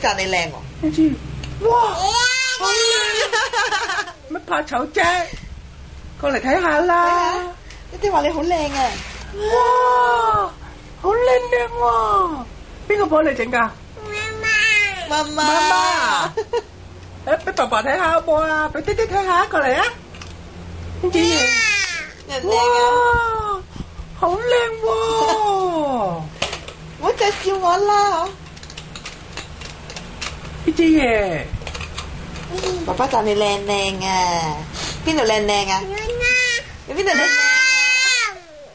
讚你靚喎。你知？哇！乜怕醜啫？過嚟睇下啦！一啲話你好靚啊！哇！好靚靚喎！邊個幫你整㗎？媽媽。媽媽。誒，俾爸爸睇下好冇啊？俾爹爹睇下，過嚟啊！呢啲嘢。人靚啊！哇！好靚喎！唔好再笑我啦！呢啲嘢。爸爸讚你靚靚啊！邊度靚靚啊？你邊度靚靚？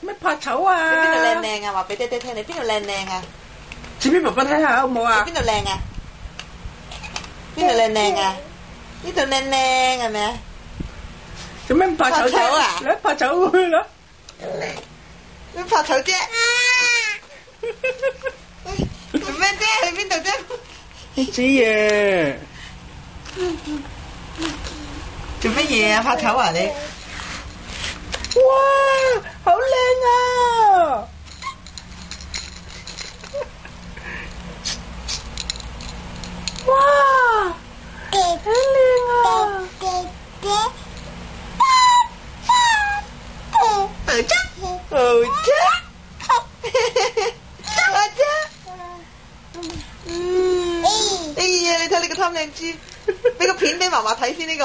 乜怕醜啊？你邊度靚靚啊？話俾爹爹聽，你邊度靚靚啊？指俾爸爸睇下好冇啊？邊度靚啊？邊度靚靚啊？呢度靚靚係咪啊？做咩唔怕醜啫？怕醜啊你怕醜去啦！你怕醜啫？做咩啫？去邊度啫？呢啲嘢。做乜嘢啊？怕醜啊你？哇！好靚啊！哇！好靚啊！好啫，好啫，好啫。哎呀，你睇你個貪靚豬，俾個片俾嫲嫲睇先呢個。